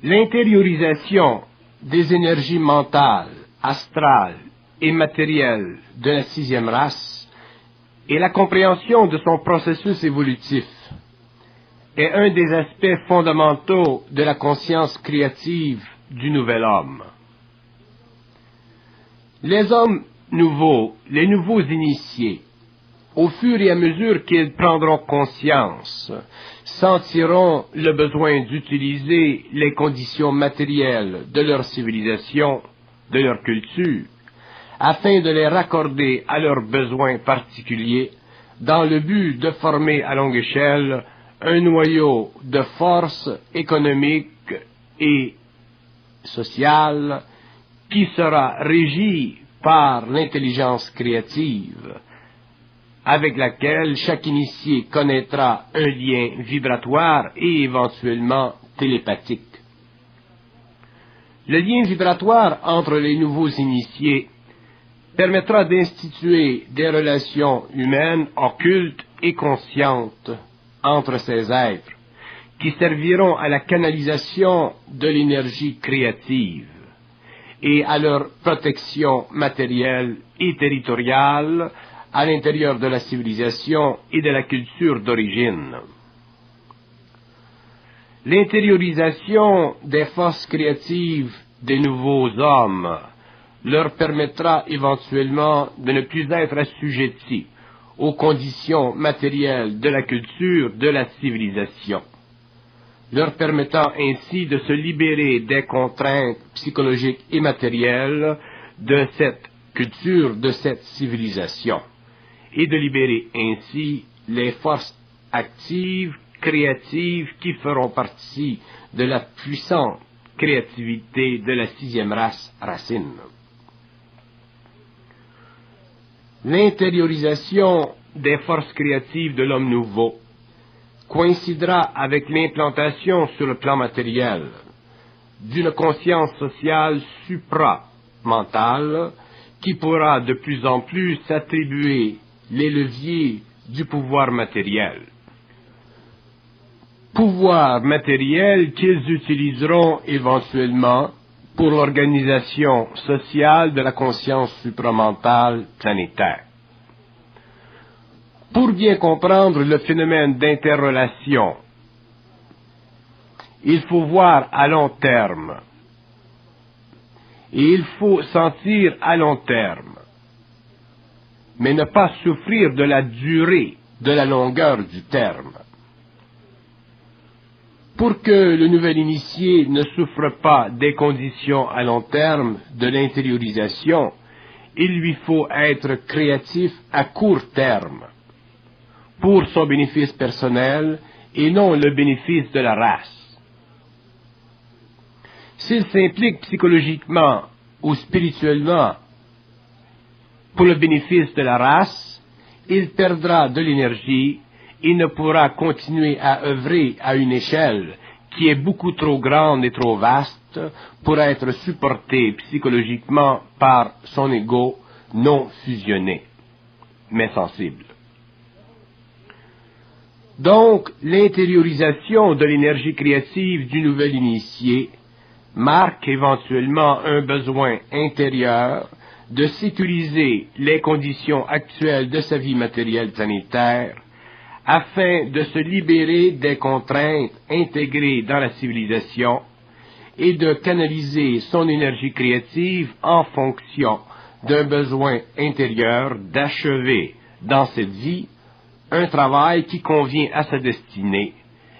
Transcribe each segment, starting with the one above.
L'intériorisation des énergies mentales, astrales et matérielles de la sixième race et la compréhension de son processus évolutif est un des aspects fondamentaux de la conscience créative du nouvel homme. Les hommes nouveaux, les nouveaux initiés, au fur et à mesure qu'ils prendront conscience, sentiront le besoin d'utiliser les conditions matérielles de leur civilisation, de leur culture, afin de les raccorder à leurs besoins particuliers, dans le but de former à longue échelle un noyau de force économique et sociale qui sera régi par l'intelligence créative, avec laquelle chaque initié connaîtra un lien vibratoire et éventuellement télépathique. Le lien vibratoire entre les nouveaux initiés permettra d'instituer des relations humaines occultes et conscientes entre ces êtres, qui serviront à la canalisation de l'énergie créative et à leur protection matérielle et territoriale à l'intérieur de la civilisation et de la culture d'origine. L'intériorisation des forces créatives des nouveaux hommes leur permettra éventuellement de ne plus être assujettis aux conditions matérielles de la culture de la civilisation, leur permettant ainsi de se libérer des contraintes psychologiques et matérielles de cette culture, de cette civilisation, et de libérer ainsi les forces actives, créatives, qui feront partie de la puissante créativité de la sixième race racine. L'intériorisation des forces créatives de l'homme nouveau coïncidera avec l'implantation sur le plan matériel d'une conscience sociale supramentale qui pourra de plus en plus s'attribuer les leviers du pouvoir matériel. Pouvoir matériel qu'ils utiliseront éventuellement pour l'organisation sociale de la conscience supramentale planétaire. Pour bien comprendre le phénomène d'interrelation, il faut voir à long terme, et il faut sentir à long terme, mais ne pas souffrir de la durée, de la longueur du terme. Pour que le nouvel initié ne souffre pas des conditions à long terme de l'intériorisation, il lui faut être créatif à court terme, pour son bénéfice personnel et non le bénéfice de la race. S'il s'implique psychologiquement ou spirituellement pour le bénéfice de la race, il perdra de l'énergie et ne pourra continuer à œuvrer à une échelle qui est beaucoup trop grande et trop vaste pour être supportée psychologiquement par son ego non fusionné, mais sensible. Donc, l'intériorisation de l'énergie créative du nouvel initié marque éventuellement un besoin intérieur de sécuriser les conditions actuelles de sa vie matérielle planétaire afin de se libérer des contraintes intégrées dans la civilisation et de canaliser son énergie créative en fonction d'un besoin intérieur d'achever dans cette vie un travail qui convient à sa destinée,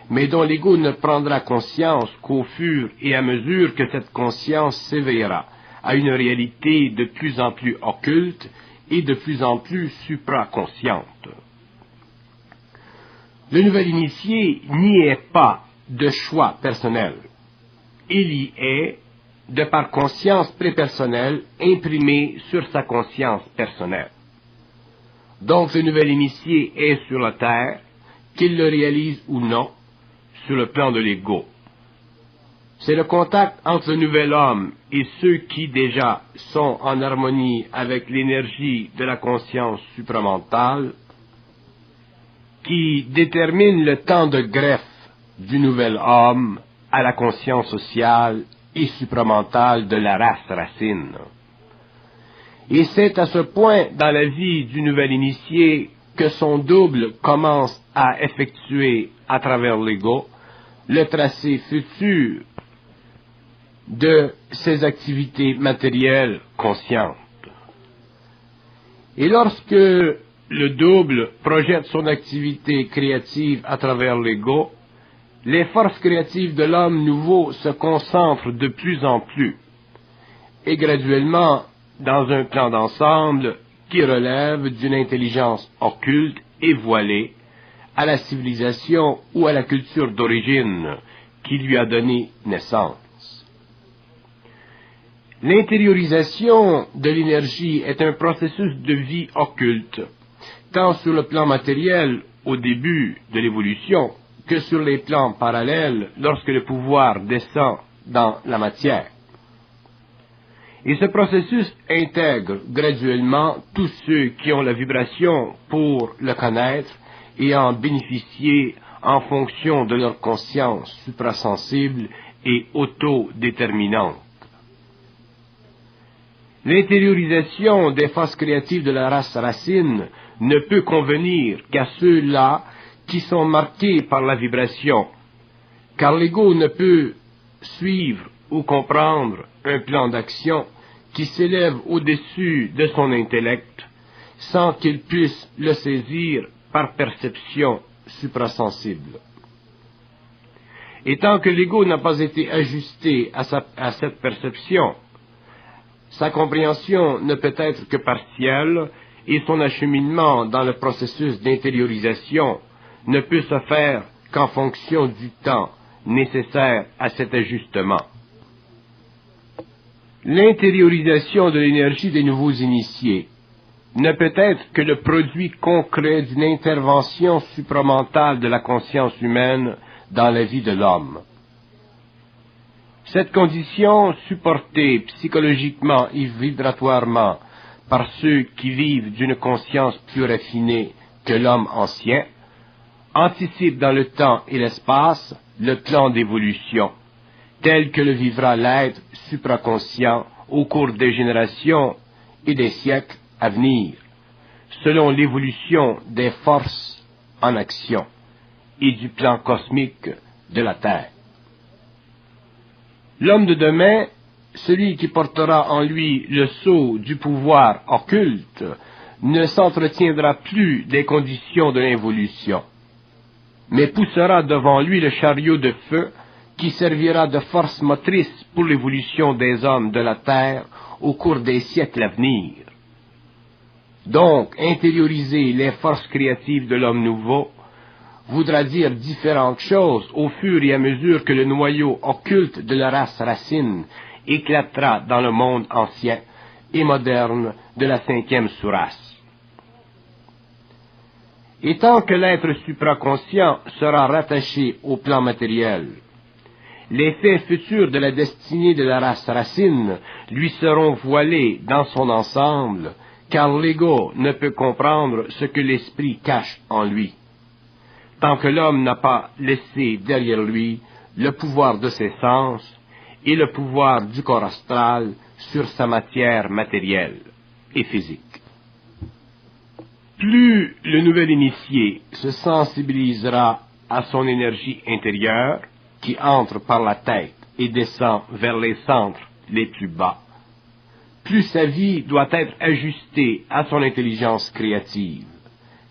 mais dont l'ego ne prendra conscience qu'au fur et à mesure que cette conscience s'éveillera à une réalité de plus en plus occulte et de plus en plus supraconsciente. Le nouvel initié n'y est pas de choix personnel. Il y est de par conscience prépersonnelle imprimée sur sa conscience personnelle. Donc le nouvel initié est sur la terre, qu'il le réalise ou non, sur le plan de l'ego. C'est le contact entre le nouvel homme et ceux qui déjà sont en harmonie avec l'énergie de la conscience supramentale qui détermine le temps de greffe du nouvel homme à la conscience sociale et supramentale de la race racine. Et c'est à ce point dans la vie du nouvel initié que son double commence à effectuer à travers l'ego le tracé futur de ses activités matérielles conscientes. Et lorsque le double projette son activité créative à travers l'ego, les forces créatives de l'homme nouveau se concentrent de plus en plus, et graduellement dans un plan d'ensemble qui relève d'une intelligence occulte et voilée à la civilisation ou à la culture d'origine qui lui a donné naissance. L'intériorisation de l'énergie est un processus de vie occulte, tant sur le plan matériel au début de l'évolution que sur les plans parallèles lorsque le pouvoir descend dans la matière. Et ce processus intègre graduellement tous ceux qui ont la vibration pour le connaître et en bénéficier en fonction de leur conscience suprasensible et autodéterminante. L'intériorisation des forces créatives de la race racine ne peut convenir qu'à ceux-là qui sont marqués par la vibration, car l'ego ne peut suivre ou comprendre un plan d'action qui s'élève au-dessus de son intellect sans qu'il puisse le saisir par perception suprasensible. Et tant que l'ego n'a pas été ajusté à cette perception, sa compréhension ne peut être que partielle et son acheminement dans le processus d'intériorisation ne peut se faire qu'en fonction du temps nécessaire à cet ajustement. L'intériorisation de l'énergie des nouveaux initiés ne peut être que le produit concret d'une intervention supramentale de la conscience humaine dans la vie de l'homme. Cette condition, supportée psychologiquement et vibratoirement par ceux qui vivent d'une conscience plus raffinée que l'homme ancien, anticipe dans le temps et l'espace le plan d'évolution, tel que le vivra l'être supraconscient au cours des générations et des siècles à venir, selon l'évolution des forces en action et du plan cosmique de la Terre. L'homme de demain, celui qui portera en lui le sceau du pouvoir occulte, ne s'entretiendra plus des conditions de l'involution, mais poussera devant lui le chariot de feu qui servira de force motrice pour l'évolution des hommes de la terre au cours des siècles à venir. Donc, intérioriser les forces créatives de l'homme nouveau voudra dire différentes choses au fur et à mesure que le noyau occulte de la race racine éclatera dans le monde ancien et moderne de la 5e sous-race. Et tant que l'être supraconscient sera rattaché au plan matériel, les faits futurs de la destinée de la race racine lui seront voilés dans son ensemble, car l'ego ne peut comprendre ce que l'esprit cache en lui, tant que l'homme n'a pas laissé derrière lui le pouvoir de ses sens et le pouvoir du corps astral sur sa matière matérielle et physique. Plus le nouvel initié se sensibilisera à son énergie intérieure, qui entre par la tête et descend vers les centres les plus bas, plus sa vie doit être ajustée à son intelligence créative,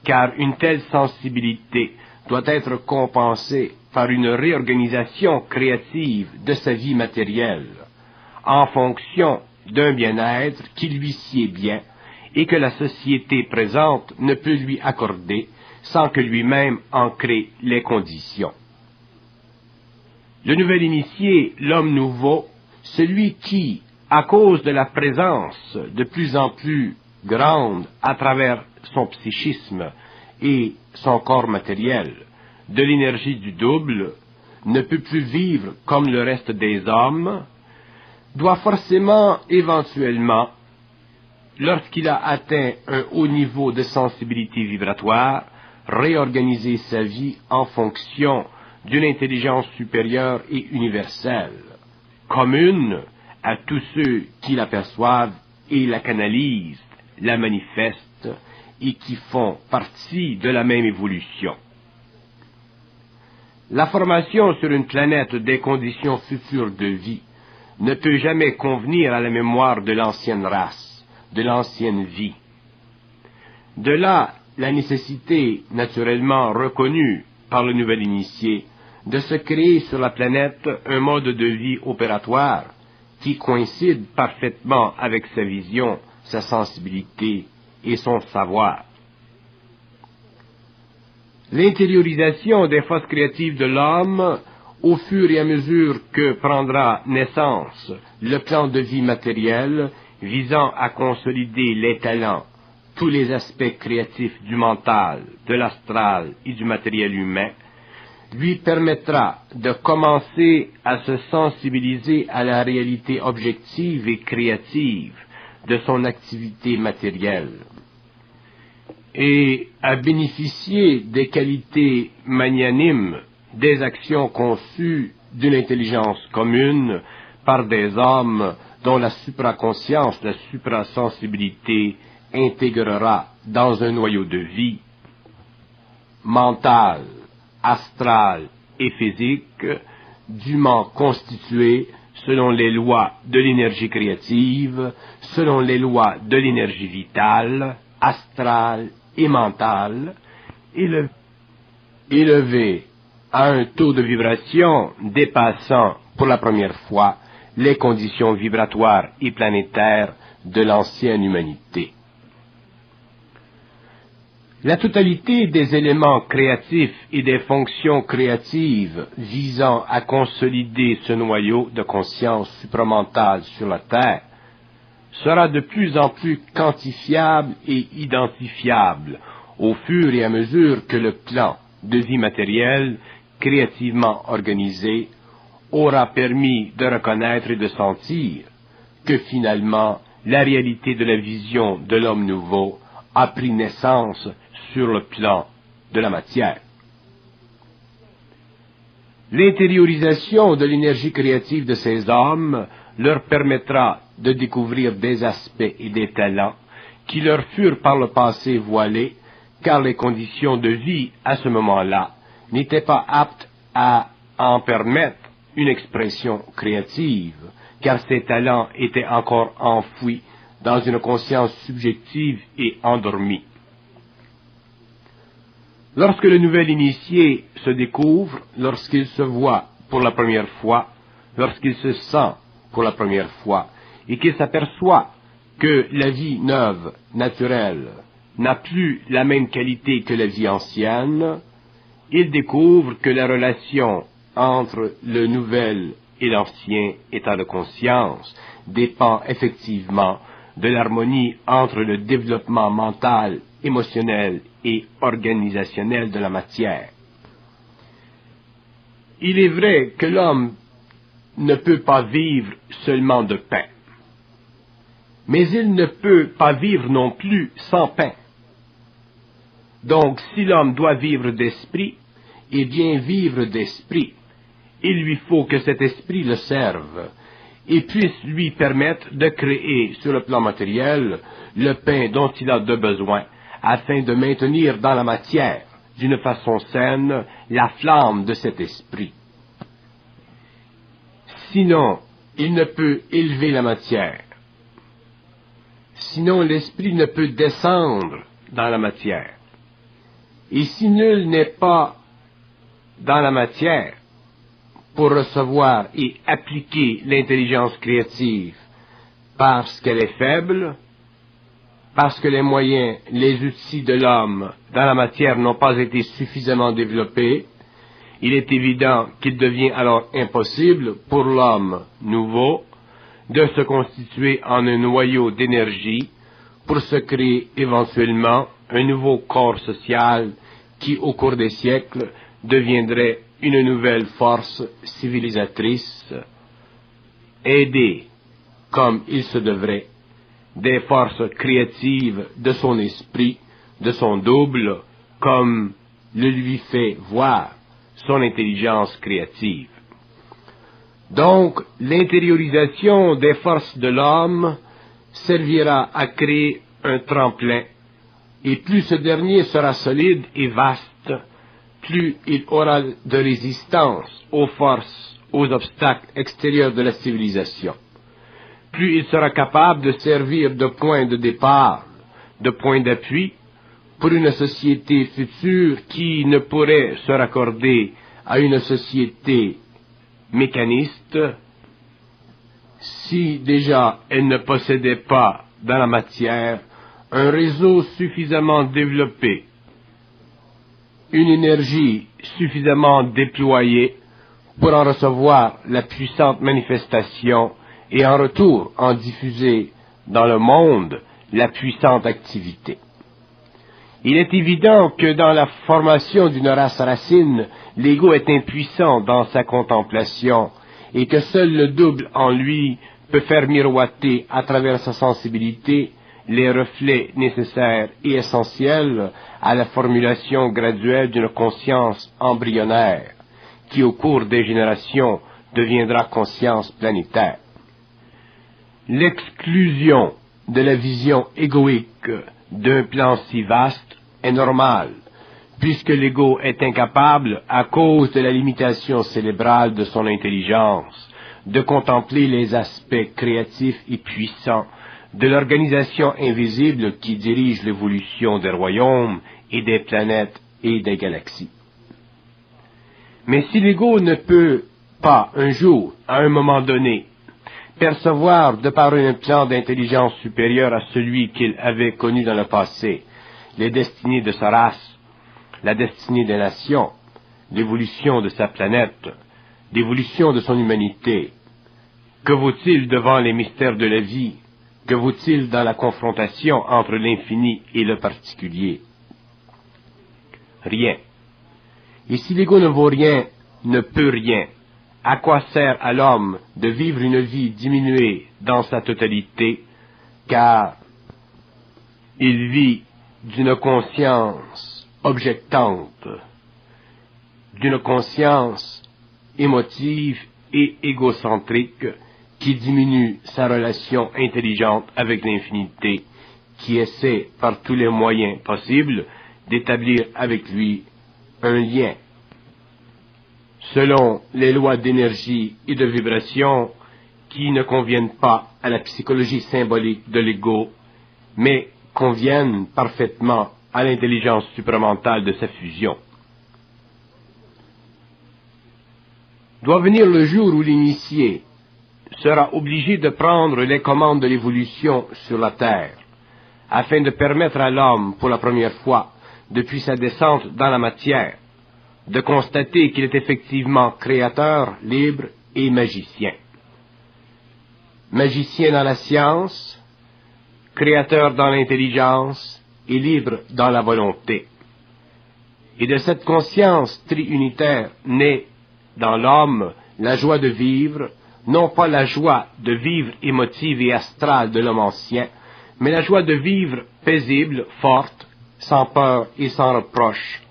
car une telle sensibilité doit être compensée par une réorganisation créative de sa vie matérielle, en fonction d'un bien-être qui lui sied bien et que la société présente ne peut lui accorder sans que lui-même en crée les conditions. Le nouvel initié, l'homme nouveau, celui qui, à cause de la présence de plus en plus grande à travers son psychisme et son corps matériel, de l'énergie du double, ne peut plus vivre comme le reste des hommes, doit forcément, éventuellement, lorsqu'il a atteint un haut niveau de sensibilité vibratoire, réorganiser sa vie en fonction d'une intelligence supérieure et universelle, commune à tous ceux qui l'aperçoivent et la canalisent, la manifestent et qui font partie de la même évolution. La formation sur une planète des conditions futures de vie ne peut jamais convenir à la mémoire de l'ancienne race, de l'ancienne vie. De là, la nécessité naturellement reconnue par le nouvel initié de se créer sur la planète un mode de vie opératoire qui coïncide parfaitement avec sa vision, sa sensibilité et son savoir. L'intériorisation des forces créatives de l'homme, au fur et à mesure que prendra naissance le plan de vie matériel visant à consolider les talents, tous les aspects créatifs du mental, de l'astral et du matériel humain, lui permettra de commencer à se sensibiliser à la réalité objective et créative de son activité matérielle et à bénéficier des qualités magnanimes des actions conçues d'une intelligence commune par des hommes dont la supraconscience, la suprasensibilité intégrera dans un noyau de vie mental, astral et physique, dûment constitué selon les lois de l'énergie créative, selon les lois de l'énergie vitale, astrale et mentale, élevé à un taux de vibration dépassant pour la première fois les conditions vibratoires et planétaires de l'ancienne humanité. La totalité des éléments créatifs et des fonctions créatives visant à consolider ce noyau de conscience supramentale sur la Terre sera de plus en plus quantifiable et identifiable au fur et à mesure que le plan de vie matérielle créativement organisé aura permis de reconnaître et de sentir que finalement la réalité de la vision de l'homme nouveau a pris naissance sur le plan de la matière. L'intériorisation de l'énergie créative de ces hommes leur permettra de découvrir des aspects et des talents qui leur furent par le passé voilés, car les conditions de vie à ce moment-là n'étaient pas aptes à en permettre une expression créative, car ces talents étaient encore enfouis dans une conscience subjective et endormie. Lorsque le nouvel initié se découvre, lorsqu'il se voit pour la première fois, lorsqu'il se sent pour la première fois, et qu'il s'aperçoit que la vie neuve, naturelle, n'a plus la même qualité que la vie ancienne, il découvre que la relation entre le nouvel et l'ancien état de conscience dépend effectivement de l'harmonie entre le développement mental, émotionnel et organisationnel de la matière. Il est vrai que l'homme ne peut pas vivre seulement de pain, mais il ne peut pas vivre non plus sans pain. Donc, si l'homme doit vivre d'esprit, et bien vivre d'esprit, il lui faut que cet esprit le serve et puisse lui permettre de créer sur le plan matériel le pain dont il a de besoin, afin de maintenir dans la matière, d'une façon saine, la flamme de cet esprit. Sinon, il ne peut élever la matière. Sinon, l'esprit ne peut descendre dans la matière. Et si nul n'est pas dans la matière pour recevoir et appliquer l'intelligence créative, parce qu'elle est faible, parce que les moyens, les outils de l'homme dans la matière n'ont pas été suffisamment développés, il est évident qu'il devient alors impossible pour l'homme nouveau de se constituer en un noyau d'énergie pour se créer éventuellement un nouveau corps social qui, au cours des siècles, deviendrait une nouvelle force civilisatrice, aidée, comme il se devrait, des forces créatives de son esprit, de son double, comme le lui fait voir son intelligence créative. Donc, l'intériorisation des forces de l'homme servira à créer un tremplin, et plus ce dernier sera solide et vaste, plus il aura de résistance aux forces, aux obstacles extérieurs de la civilisation. Plus il sera capable de servir de point de départ, de point d'appui, pour une société future qui ne pourrait se raccorder à une société mécaniste si déjà elle ne possédait pas dans la matière un réseau suffisamment développé, une énergie suffisamment déployée pour en recevoir la puissante manifestation et en retour en diffuser dans le monde la puissante activité. Il est évident que dans la formation d'une race racine, l'ego est impuissant dans sa contemplation et que seul le double en lui peut faire miroiter à travers sa sensibilité les reflets nécessaires et essentiels à la formulation graduelle d'une conscience embryonnaire qui au cours des générations deviendra conscience planétaire. L'exclusion de la vision égoïque d'un plan si vaste est normale, puisque l'ego est incapable, à cause de la limitation cérébrale de son intelligence, de contempler les aspects créatifs et puissants de l'organisation invisible qui dirige l'évolution des royaumes et des planètes et des galaxies. Mais si l'ego ne peut pas un jour, à un moment donné, percevoir de par un plan d'intelligence supérieur à celui qu'il avait connu dans le passé, les destinées de sa race, la destinée des nations, l'évolution de sa planète, l'évolution de son humanité, que vaut-il devant les mystères de la vie? Que vaut-il dans la confrontation entre l'infini et le particulier? Rien. Et si l'ego ne vaut rien, ne peut rien, à quoi sert à l'homme de vivre une vie diminuée dans sa totalité, car il vit d'une conscience objectante, d'une conscience émotive et égocentrique qui diminue sa relation intelligente avec l'infinité, qui essaie par tous les moyens possibles d'établir avec lui un lien selon les lois d'énergie et de vibration qui ne conviennent pas à la psychologie symbolique de l'ego, mais conviennent parfaitement à l'intelligence supramentale de sa fusion. Doit venir le jour où l'initié sera obligé de prendre les commandes de l'évolution sur la Terre, afin de permettre à l'homme, pour la première fois, depuis sa descente dans la matière, de constater qu'il est effectivement créateur, libre et magicien. Magicien dans la science, créateur dans l'intelligence et libre dans la volonté. Et de cette conscience triunitaire naît dans l'homme la joie de vivre, non pas la joie de vivre émotive et astrale de l'homme ancien, mais la joie de vivre paisible, forte, sans peur et sans reproche.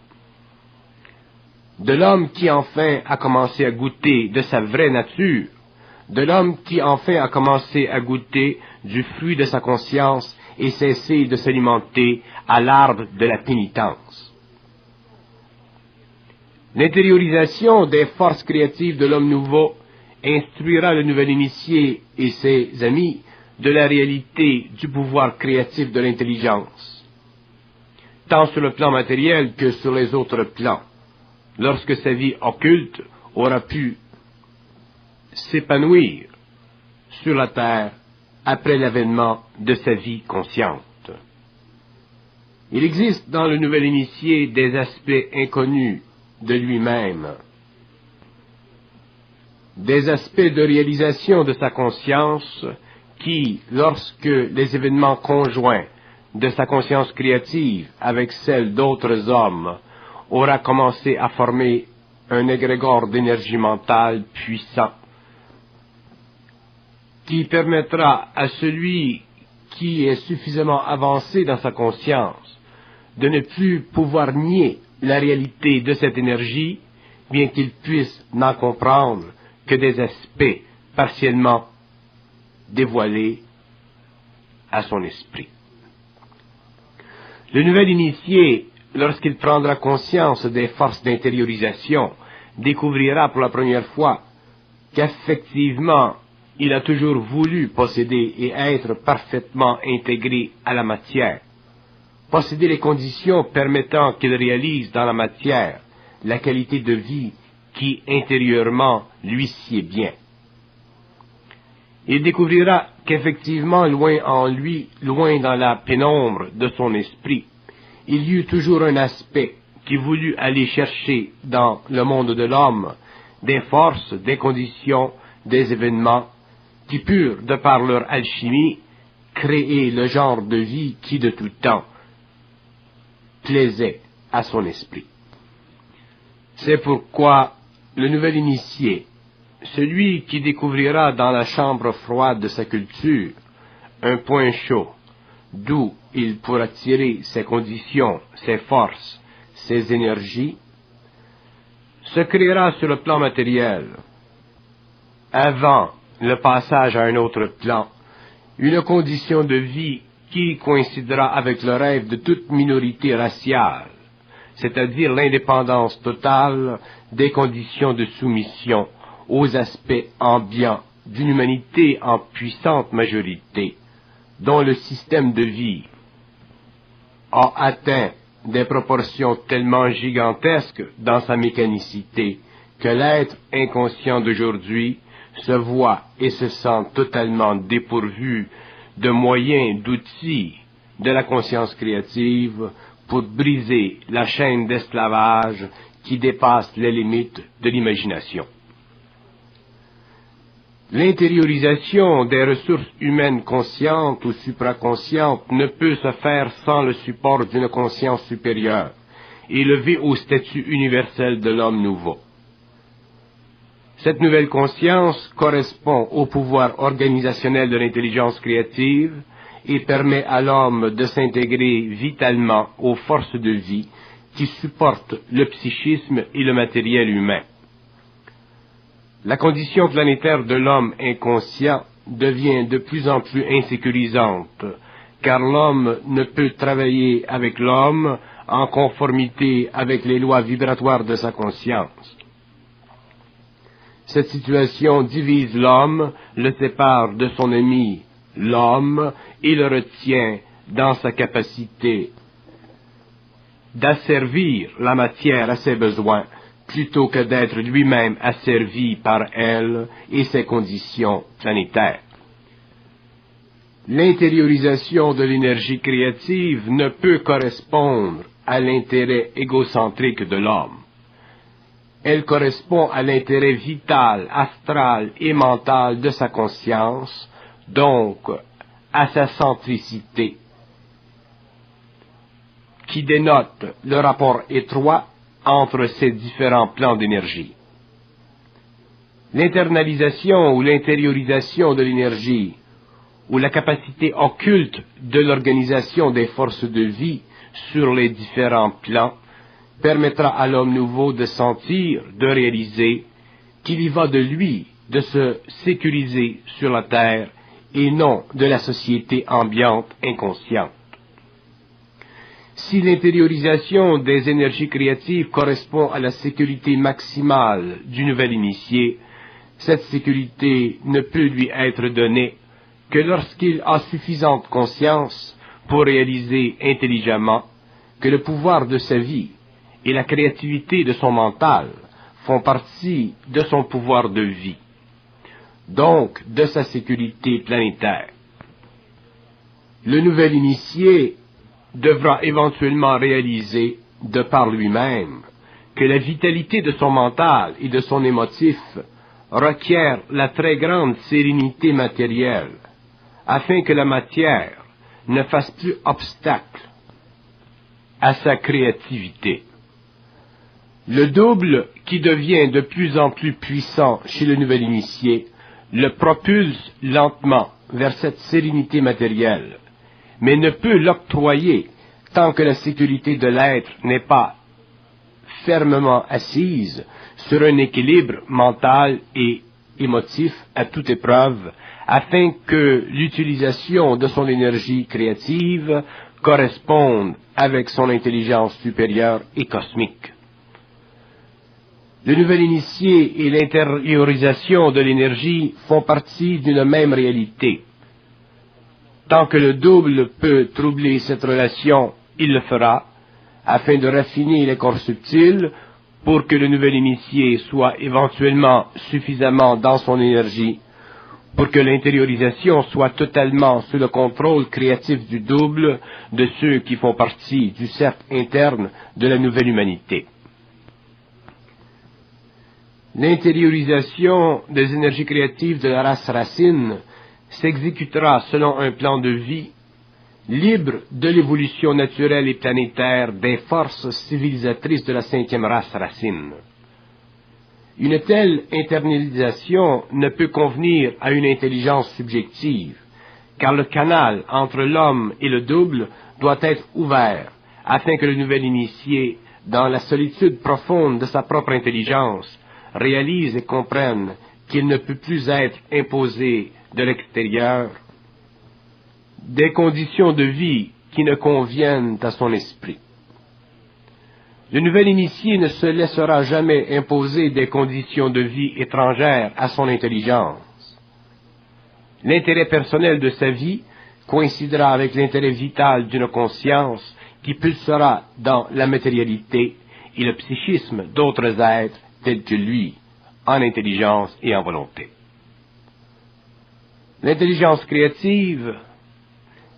De l'homme qui enfin a commencé à goûter de sa vraie nature, de l'homme qui enfin a commencé à goûter du fruit de sa conscience et cesser de s'alimenter à l'arbre de la pénitence. L'intériorisation des forces créatives de l'homme nouveau instruira le nouvel initié et ses amis de la réalité du pouvoir créatif de l'intelligence, tant sur le plan matériel que sur les autres plans, lorsque sa vie occulte aura pu s'épanouir sur la terre après l'avènement de sa vie consciente. Il existe dans le nouvel initié des aspects inconnus de lui-même, des aspects de réalisation de sa conscience qui, lorsque les événements conjoints de sa conscience créative avec celle d'autres hommes aura commencé à former un égrégore d'énergie mentale puissant, qui permettra à celui qui est suffisamment avancé dans sa conscience de ne plus pouvoir nier la réalité de cette énergie bien qu'il puisse n'en comprendre que des aspects partiellement dévoilés à son esprit. Le nouvel initié, lorsqu'il prendra conscience des forces d'intériorisation, découvrira pour la première fois qu'effectivement, il a toujours voulu posséder et être parfaitement intégré à la matière, posséder les conditions permettant qu'il réalise dans la matière la qualité de vie qui intérieurement lui sied bien. Il découvrira qu'effectivement, loin en lui, loin dans la pénombre de son esprit, il y eut toujours un aspect qui voulut aller chercher dans le monde de l'homme des forces, des conditions, des événements qui purent, de par leur alchimie, créer le genre de vie qui de tout temps plaisait à son esprit. C'est pourquoi le nouvel initié, celui qui découvrira dans la chambre froide de sa culture un point chaud, d'où il pourra tirer ses conditions, ses forces, ses énergies, se créera sur le plan matériel, avant le passage à un autre plan, une condition de vie qui coïncidera avec le rêve de toute minorité raciale, c'est-à-dire l'indépendance totale des conditions de soumission aux aspects ambiants d'une humanité en puissante majorité, dont le système de vie a atteint des proportions tellement gigantesques dans sa mécanicité que l'être inconscient d'aujourd'hui se voit et se sent totalement dépourvu de moyens, d'outils de la conscience créative pour briser la chaîne d'esclavage qui dépasse les limites de l'imagination. L'intériorisation des ressources humaines conscientes ou supraconscientes ne peut se faire sans le support d'une conscience supérieure, élevée au statut universel de l'homme nouveau. Cette nouvelle conscience correspond au pouvoir organisationnel de l'intelligence créative et permet à l'homme de s'intégrer vitalement aux forces de vie qui supportent le psychisme et le matériel humain. La condition planétaire de l'homme inconscient devient de plus en plus insécurisante, car l'homme ne peut travailler avec l'homme en conformité avec les lois vibratoires de sa conscience. Cette situation divise l'homme, le sépare de son ami, l'homme, et le retient dans sa capacité d'asservir la matière à ses besoins, plutôt que d'être lui-même asservi par elle et ses conditions planétaires. L'intériorisation de l'énergie créative ne peut correspondre à l'intérêt égocentrique de l'homme. Elle correspond à l'intérêt vital, astral et mental de sa conscience, donc à sa centricité, qui dénote le rapport étroit entre ces différents plans d'énergie. L'internalisation ou l'intériorisation de l'énergie, ou la capacité occulte de l'organisation des forces de vie sur les différents plans, permettra à l'homme nouveau de sentir, de réaliser qu'il y va de lui de se sécuriser sur la terre et non de la société ambiante inconsciente. Si l'intériorisation des énergies créatives correspond à la sécurité maximale du nouvel initié, cette sécurité ne peut lui être donnée que lorsqu'il a suffisante conscience pour réaliser intelligemment que le pouvoir de sa vie et la créativité de son mental font partie de son pouvoir de vie, donc de sa sécurité planétaire. Le nouvel initié devra éventuellement réaliser, de par lui-même, que la vitalité de son mental et de son émotif requiert la très grande sérénité matérielle, afin que la matière ne fasse plus obstacle à sa créativité. Le double, qui devient de plus en plus puissant chez le nouvel initié, le propulse lentement vers cette sérénité matérielle, mais ne peut l'octroyer tant que la sécurité de l'être n'est pas fermement assise sur un équilibre mental et émotif à toute épreuve, afin que l'utilisation de son énergie créative corresponde avec son intelligence supérieure et cosmique. Le nouvel initié et l'intériorisation de l'énergie font partie d'une même réalité. Tant que le double peut troubler cette relation, il le fera, afin de raffiner les corps subtils pour que le nouvel initié soit éventuellement suffisamment dans son énergie, pour que l'intériorisation soit totalement sous le contrôle créatif du double de ceux qui font partie du cercle interne de la nouvelle humanité. L'intériorisation des énergies créatives de la race racine s'exécutera selon un plan de vie libre de l'évolution naturelle et planétaire des forces civilisatrices de la 5e race racine. Une telle internalisation ne peut convenir à une intelligence subjective, car le canal entre l'homme et le double doit être ouvert, afin que le nouvel initié, dans la solitude profonde de sa propre intelligence, réalise et comprenne qu'il ne peut plus être imposé de l'extérieur des conditions de vie qui ne conviennent à son esprit. Le nouvel initié ne se laissera jamais imposer des conditions de vie étrangères à son intelligence. L'intérêt personnel de sa vie coïncidera avec l'intérêt vital d'une conscience qui pulsera dans la matérialité et le psychisme d'autres êtres tels que lui, en intelligence et en volonté. L'intelligence créative,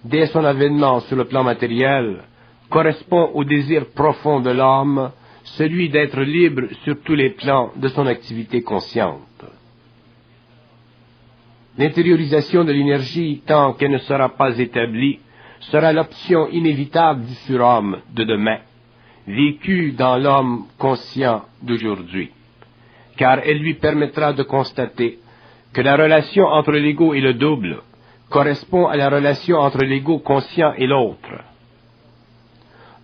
dès son avènement sur le plan matériel, correspond au désir profond de l'homme, celui d'être libre sur tous les plans de son activité consciente. L'intériorisation de l'énergie, tant qu'elle ne sera pas établie, sera l'option inévitable du surhomme de demain, vécu dans l'homme conscient d'aujourd'hui, car elle lui permettra de constater que la relation entre l'ego et le double correspond à la relation entre l'ego conscient et l'autre.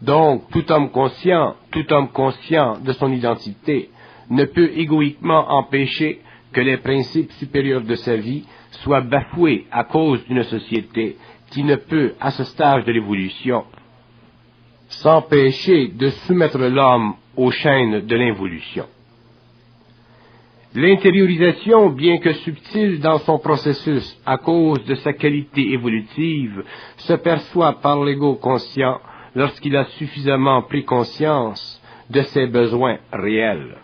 Donc, tout homme conscient de son identité, ne peut égoïquement empêcher que les principes supérieurs de sa vie soient bafoués à cause d'une société qui ne peut, à ce stage de l'évolution, s'empêcher de soumettre l'homme aux chaînes de l'involution. L'intériorisation, bien que subtile dans son processus à cause de sa qualité évolutive, se perçoit par l'ego conscient lorsqu'il a suffisamment pris conscience de ses besoins réels.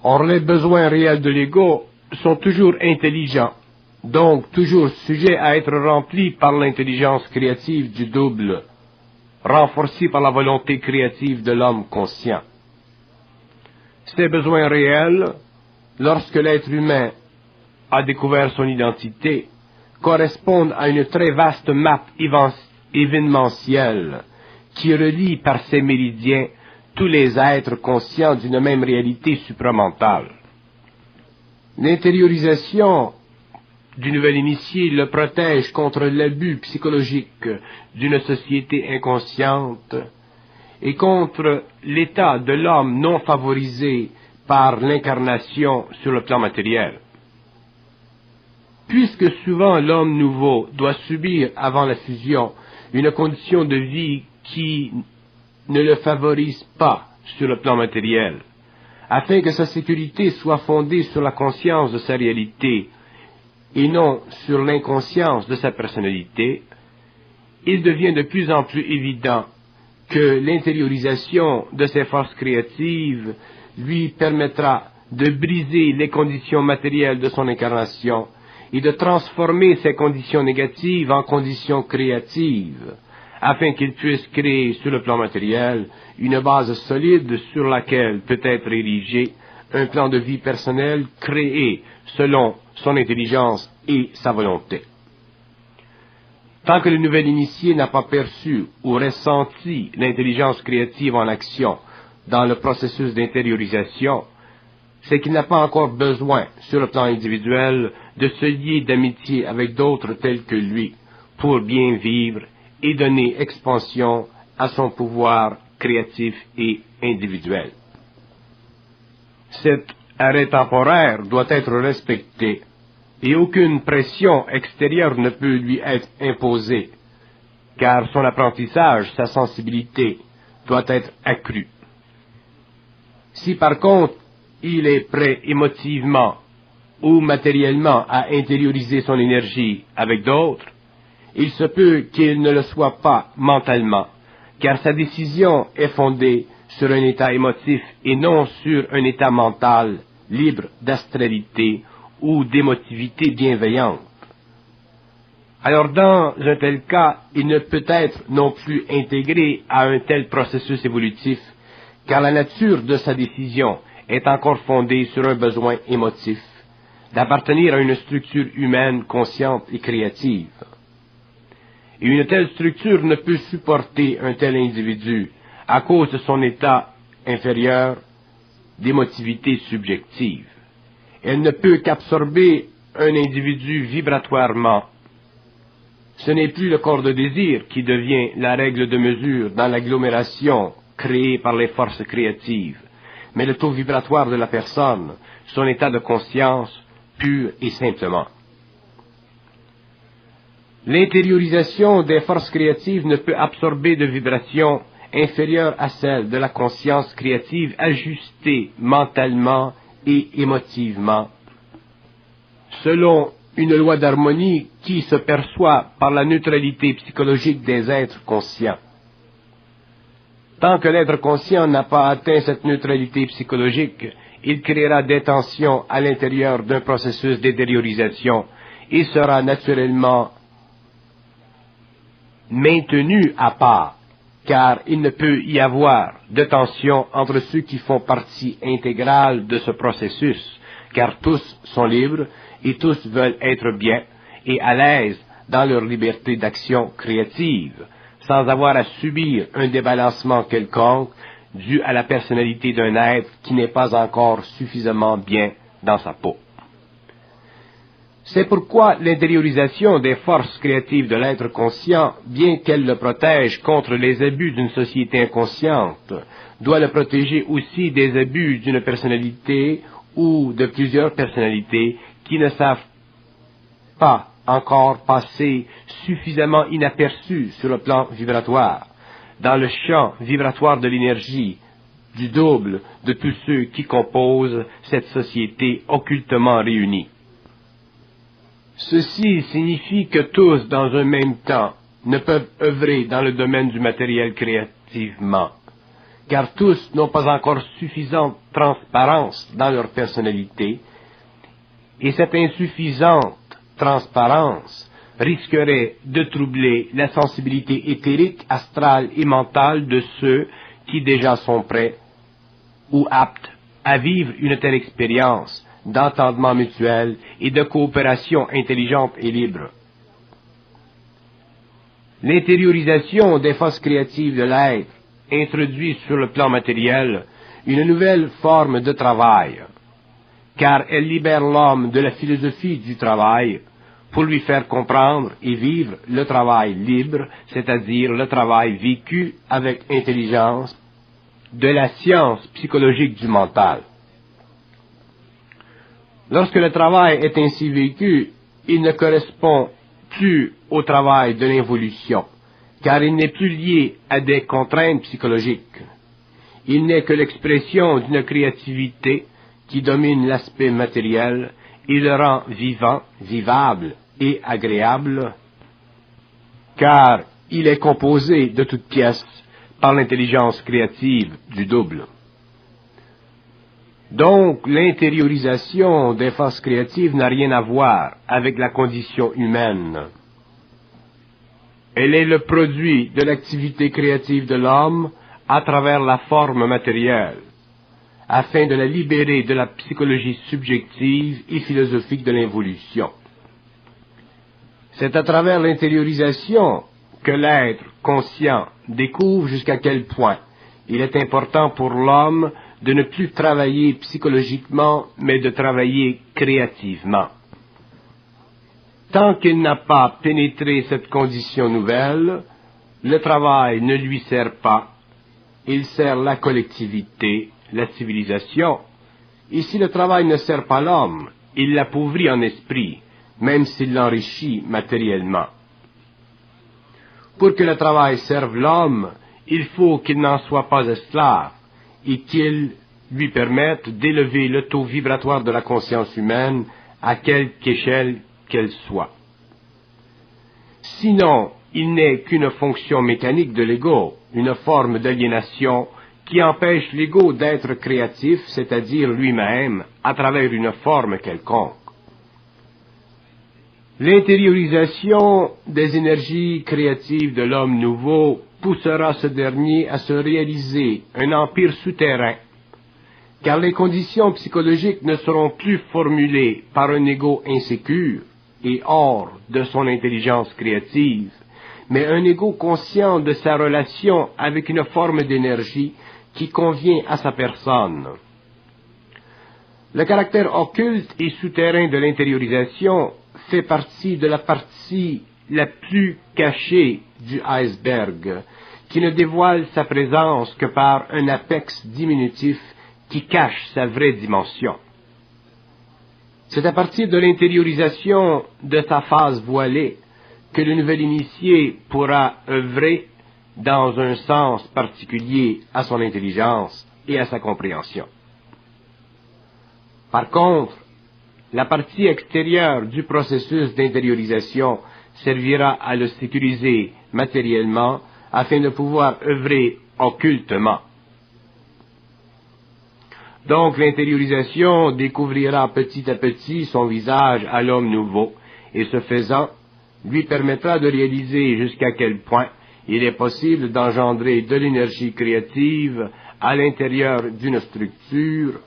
Or, les besoins réels de l'ego sont toujours intelligents, donc toujours sujets à être remplis par l'intelligence créative du double, renforcée par la volonté créative de l'homme conscient. Ces besoins réels, lorsque l'être humain a découvert son identité, correspondent à une très vaste map événementielle qui relie par ses méridiens tous les êtres conscients d'une même réalité supramentale. L'intériorisation du nouvel initié le protège contre l'abus psychologique d'une société inconsciente et contre l'état de l'homme non favorisé par l'incarnation sur le plan matériel. Puisque souvent l'homme nouveau doit subir avant la fusion une condition de vie qui ne le favorise pas sur le plan matériel, afin que sa sécurité soit fondée sur la conscience de sa réalité et non sur l'inconscience de sa personnalité, il devient de plus en plus évident que l'intériorisation de ses forces créatives lui permettra de briser les conditions matérielles de son incarnation et de transformer ces conditions négatives en conditions créatives, afin qu'il puisse créer sur le plan matériel une base solide sur laquelle peut être érigé un plan de vie personnel créé selon son intelligence et sa volonté. Tant que le nouvel initié n'a pas perçu ou ressenti l'intelligence créative en action dans le processus d'intériorisation, c'est qu'il n'a pas encore besoin, sur le plan individuel, de se lier d'amitié avec d'autres tels que lui, pour bien vivre et donner expansion à son pouvoir créatif et individuel. Cet arrêt temporaire doit être respecté et aucune pression extérieure ne peut lui être imposée, car son apprentissage, sa sensibilité, doit être accru. Si par contre il est prêt émotivement ou matériellement à intérioriser son énergie avec d'autres, il se peut qu'il ne le soit pas mentalement, car sa décision est fondée sur un état émotif et non sur un état mental libre d'astralité ou d'émotivité bienveillante. Alors dans un tel cas, il ne peut être non plus intégré à un tel processus évolutif, car la nature de sa décision est encore fondée sur un besoin émotif, d'appartenir à une structure humaine consciente et créative. Et une telle structure ne peut supporter un tel individu à cause de son état inférieur d'émotivité subjective. Elle ne peut qu'absorber un individu vibratoirement. Ce n'est plus le corps de désir qui devient la règle de mesure dans l'agglomération créée par les forces créatives, mais le taux vibratoire de la personne, son état de conscience, pur et simplement. L'intériorisation des forces créatives ne peut absorber de vibrations inférieures à celles de la conscience créative ajustée mentalement et émotivement, selon une loi d'harmonie qui se perçoit par la neutralité psychologique des êtres conscients. Tant que l'être conscient n'a pas atteint cette neutralité psychologique, il créera des tensions à l'intérieur d'un processus d'intériorisation et sera naturellement maintenu à part, car il ne peut y avoir de tension entre ceux qui font partie intégrale de ce processus, car tous sont libres et tous veulent être bien et à l'aise dans leur liberté d'action créative, sans avoir à subir un débalancement quelconque dû à la personnalité d'un être qui n'est pas encore suffisamment bien dans sa peau. C'est pourquoi l'intériorisation des forces créatives de l'être conscient, bien qu'elle le protège contre les abus d'une société inconsciente, doit le protéger aussi des abus d'une personnalité ou de plusieurs personnalités qui ne savent pas encore passer suffisamment inaperçues sur le plan vibratoire, dans le champ vibratoire de l'énergie, du double de tous ceux qui composent cette société occultement réunie. Ceci signifie que tous, dans un même temps, ne peuvent œuvrer dans le domaine du matériel créativement, car tous n'ont pas encore suffisante transparence dans leur personnalité, et cette insuffisante transparence risquerait de troubler la sensibilité éthérique, astrale et mentale de ceux qui déjà sont prêts ou aptes à vivre une telle expérience d'entendement mutuel et de coopération intelligente et libre. L'intériorisation des forces créatives de l'être introduit sur le plan matériel une nouvelle forme de travail, car elle libère l'homme de la philosophie du travail pour lui faire comprendre et vivre le travail libre, c'est-à-dire le travail vécu avec intelligence, de la science psychologique du mental. Lorsque le travail est ainsi vécu, il ne correspond plus au travail de l'involution, car il n'est plus lié à des contraintes psychologiques. Il n'est que l'expression d'une créativité qui domine l'aspect matériel et le rend vivant, vivable et agréable, car il est composé de toutes pièces par l'intelligence créative du double. Donc, l'intériorisation des forces créatives n'a rien à voir avec la condition humaine. Elle est le produit de l'activité créative de l'homme à travers la forme matérielle, afin de la libérer de la psychologie subjective et philosophique de l'involution. C'est à travers l'intériorisation que l'être conscient découvre jusqu'à quel point il est important pour l'homme de ne plus travailler psychologiquement, mais de travailler créativement. Tant qu'il n'a pas pénétré cette condition nouvelle, le travail ne lui sert pas, il sert la collectivité, la civilisation. Et si le travail ne sert pas l'homme, il l'appauvrit en esprit, même s'il l'enrichit matériellement. Pour que le travail serve l'homme, il faut qu'il n'en soit pas esclave et qu'il lui permette d'élever le taux vibratoire de la conscience humaine à quelque échelle qu'elle soit. Sinon, il n'est qu'une fonction mécanique de l'ego, une forme d'aliénation qui empêche l'ego d'être créatif, c'est-à-dire lui-même, à travers une forme quelconque. L'intériorisation des énergies créatives de l'homme nouveau poussera ce dernier à se réaliser un empire souterrain, car les conditions psychologiques ne seront plus formulées par un ego insécure et hors de son intelligence créative, mais un ego conscient de sa relation avec une forme d'énergie qui convient à sa personne. Le caractère occulte et souterrain de l'intériorisation fait partie de la partie la plus cachée du iceberg, qui ne dévoile sa présence que par un apex diminutif qui cache sa vraie dimension. C'est à partir de l'intériorisation de sa phase voilée que le nouvel initié pourra œuvrer dans un sens particulier à son intelligence et à sa compréhension. Par contre, la partie extérieure du processus d'intériorisation servira à le sécuriser matériellement afin de pouvoir œuvrer occultement. Donc l'intériorisation découvrira petit à petit son visage à l'homme nouveau, et ce faisant, lui permettra de réaliser jusqu'à quel point il est possible d'engendrer de l'énergie créative à l'intérieur d'une structure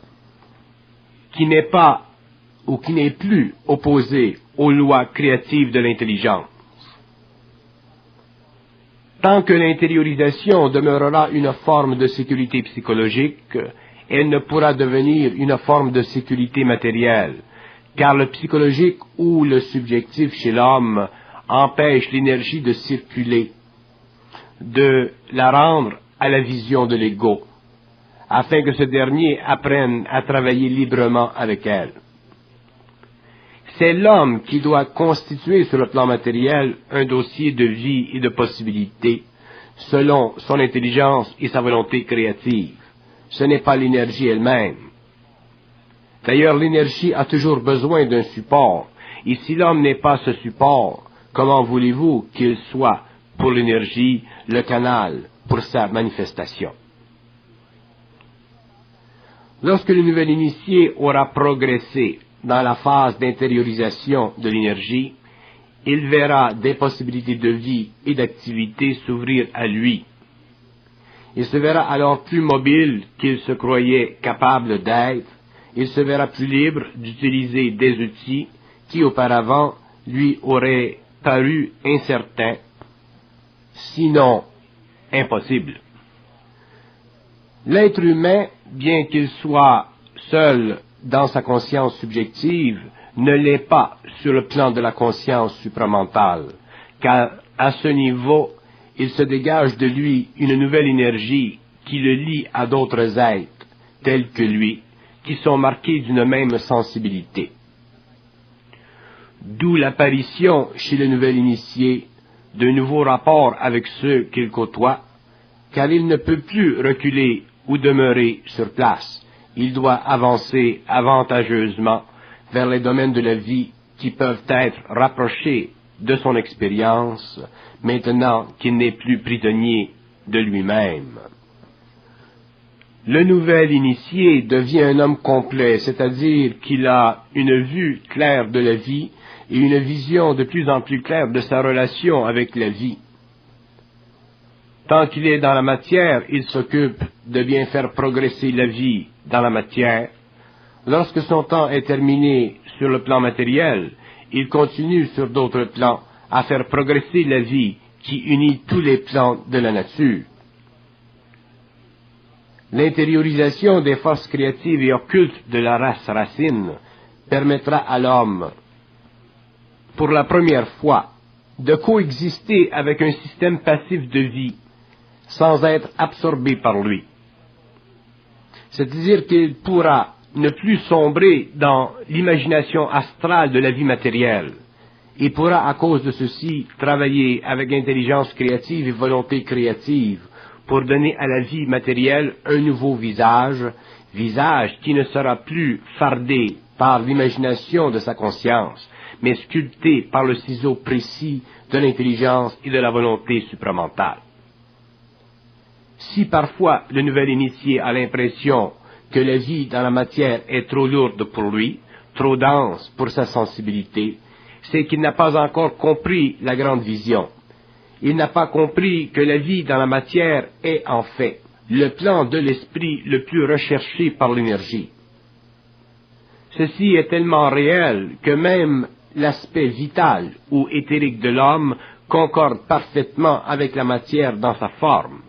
qui n'est pas ou qui n'est plus opposée aux lois créatives de l'intelligence. Tant que l'intériorisation demeurera une forme de sécurité psychologique, elle ne pourra devenir une forme de sécurité matérielle, car le psychologique ou le subjectif chez l'homme empêche l'énergie de circuler, de la rendre à la vision de l'ego, afin que ce dernier apprenne à travailler librement avec elle. C'est l'homme qui doit constituer sur le plan matériel un dossier de vie et de possibilités, selon son intelligence et sa volonté créative. Ce n'est pas l'énergie elle-même. D'ailleurs, l'énergie a toujours besoin d'un support, et si l'homme n'est pas ce support, comment voulez-vous qu'il soit pour l'énergie le canal pour sa manifestation? Lorsque le nouvel initié aura progressé dans la phase d'intériorisation de l'énergie, il verra des possibilités de vie et d'activité s'ouvrir à lui. Il se verra alors plus mobile qu'il se croyait capable d'être, il se verra plus libre d'utiliser des outils qui auparavant lui auraient paru incertains, sinon impossibles. L'être humain, bien qu'il soit seul dans sa conscience subjective, ne l'est pas sur le plan de la conscience supramentale, car à ce niveau, il se dégage de lui une nouvelle énergie qui le lie à d'autres êtres, tels que lui, qui sont marqués d'une même sensibilité. D'où l'apparition chez le nouvel initié d'un nouveau rapport avec ceux qu'il côtoie, car il ne peut plus reculer ou demeurer sur place. Il doit avancer avantageusement vers les domaines de la vie qui peuvent être rapprochés de son expérience, maintenant qu'il n'est plus prisonnier de lui-même. Le nouvel initié devient un homme complet, c'est-à-dire qu'il a une vue claire de la vie et une vision de plus en plus claire de sa relation avec la vie. Tant qu'il est dans la matière, il s'occupe de bien faire progresser la vie dans la matière. Lorsque son temps est terminé sur le plan matériel, il continue sur d'autres plans à faire progresser la vie qui unit tous les plans de la nature. L'intériorisation des forces créatives et occultes de la race racine permettra à l'homme, pour la première fois, de coexister avec un système passif de vie, sans être absorbé par lui. C'est-à-dire qu'il pourra ne plus sombrer dans l'imagination astrale de la vie matérielle. Il pourra, à cause de ceci, travailler avec intelligence créative et volonté créative pour donner à la vie matérielle un nouveau visage, visage qui ne sera plus fardé par l'imagination de sa conscience, mais sculpté par le ciseau précis de l'intelligence et de la volonté supramentale. Si parfois le nouvel initié a l'impression que la vie dans la matière est trop lourde pour lui, trop dense pour sa sensibilité, c'est qu'il n'a pas encore compris la grande vision. Il n'a pas compris que la vie dans la matière est en fait le plan de l'esprit le plus recherché par l'énergie. Ceci est tellement réel que même l'aspect vital ou éthérique de l'homme concorde parfaitement avec la matière dans sa forme.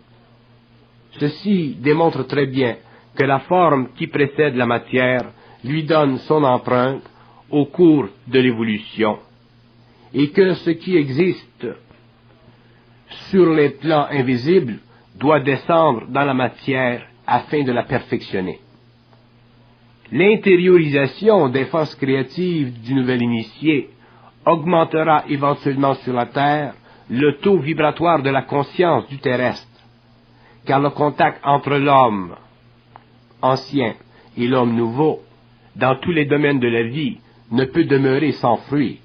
Ceci démontre très bien que la forme qui précède la matière lui donne son empreinte au cours de l'évolution, et que ce qui existe sur les plans invisibles doit descendre dans la matière afin de la perfectionner. L'intériorisation des forces créatives du nouvel initié augmentera éventuellement sur la Terre le taux vibratoire de la conscience du terrestre, car le contact entre l'homme ancien et l'homme nouveau, dans tous les domaines de la vie, ne peut demeurer sans fruit.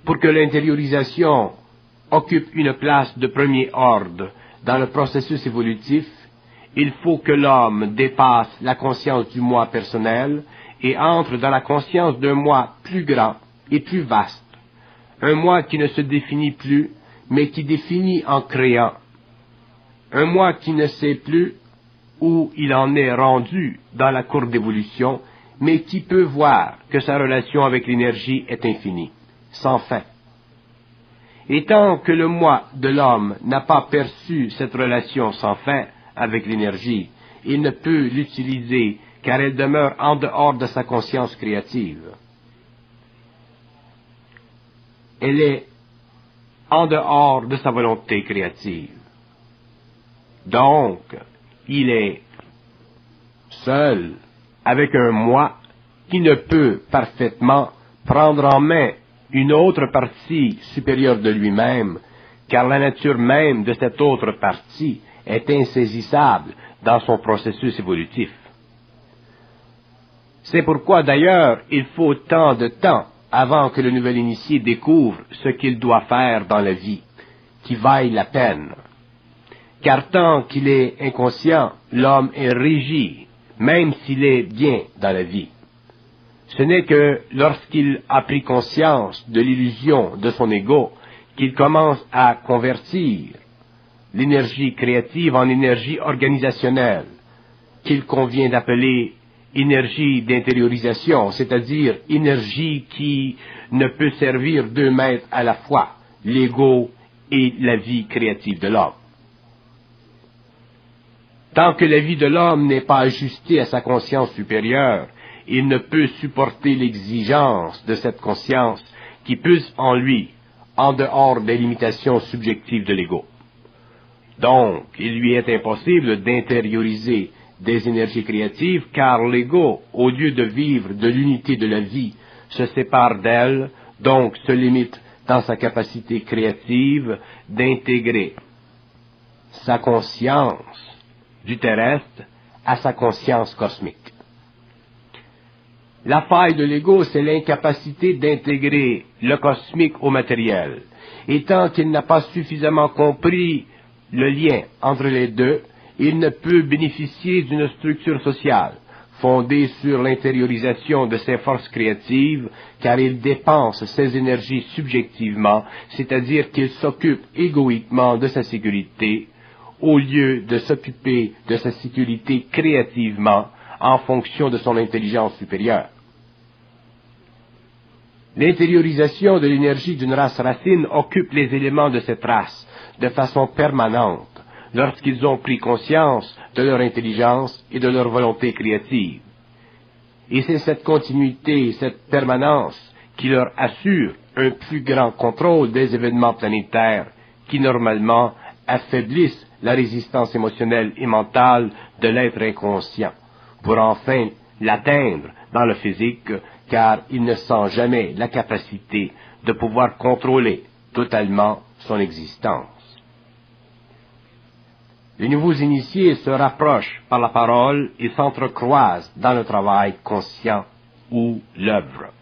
Pour que l'intériorisation occupe une place de premier ordre dans le processus évolutif, il faut que l'homme dépasse la conscience du moi personnel et entre dans la conscience d'un moi plus grand et plus vaste, un moi qui ne se définit plus, mais qui définit en créant, un moi qui ne sait plus où il en est rendu dans la courbe d'évolution, mais qui peut voir que sa relation avec l'énergie est infinie, sans fin. Et tant que le moi de l'homme n'a pas perçu cette relation sans fin avec l'énergie, il ne peut l'utiliser car elle demeure en dehors de sa conscience créative. Elle est en dehors de sa volonté créative. Donc, il est seul avec un moi qui ne peut parfaitement prendre en main une autre partie supérieure de lui-même, car la nature même de cette autre partie est insaisissable dans son processus évolutif. C'est pourquoi d'ailleurs il faut tant de temps avant que le nouvel initié découvre ce qu'il doit faire dans la vie, qui vaille la peine. Car tant qu'il est inconscient, l'homme est régi, même s'il est bien dans la vie. Ce n'est que lorsqu'il a pris conscience de l'illusion de son ego qu'il commence à convertir l'énergie créative en énergie organisationnelle, qu'il convient d'appeler énergie d'intériorisation, c'est-à-dire énergie qui ne peut servir deux maîtres à la fois, l'ego et la vie créative de l'homme. Tant que la vie de l'homme n'est pas ajustée à sa conscience supérieure, il ne peut supporter l'exigence de cette conscience qui pulse en lui, en dehors des limitations subjectives de l'ego. Donc, il lui est impossible d'intérioriser des énergies créatives, car l'ego, au lieu de vivre de l'unité de la vie, se sépare d'elle, donc se limite dans sa capacité créative d'intégrer sa conscience du terrestre à sa conscience cosmique. La faille de l'ego, c'est l'incapacité d'intégrer le cosmique au matériel. Et tant qu'il n'a pas suffisamment compris le lien entre les deux, il ne peut bénéficier d'une structure sociale fondée sur l'intériorisation de ses forces créatives, car il dépense ses énergies subjectivement, c'est-à-dire qu'il s'occupe égoïquement de sa sécurité, au lieu de s'occuper de sa sécurité créativement, en fonction de son intelligence supérieure. L'intériorisation de l'énergie d'une race racine occupe les éléments de cette race de façon permanente lorsqu'ils ont pris conscience de leur intelligence et de leur volonté créative. Et c'est cette continuité, cette permanence qui leur assure un plus grand contrôle des événements planétaires qui normalement affaiblissent la résistance émotionnelle et mentale de l'être inconscient, pour enfin l'atteindre dans le physique, car il ne sent jamais la capacité de pouvoir contrôler totalement son existence. Les nouveaux initiés se rapprochent par la parole et s'entrecroisent dans le travail conscient ou l'œuvre.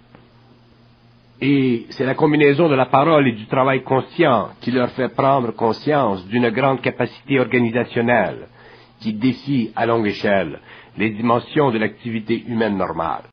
Et c'est la combinaison de la parole et du travail conscient qui leur fait prendre conscience d'une grande capacité organisationnelle qui défie à longue échelle les dimensions de l'activité humaine normale.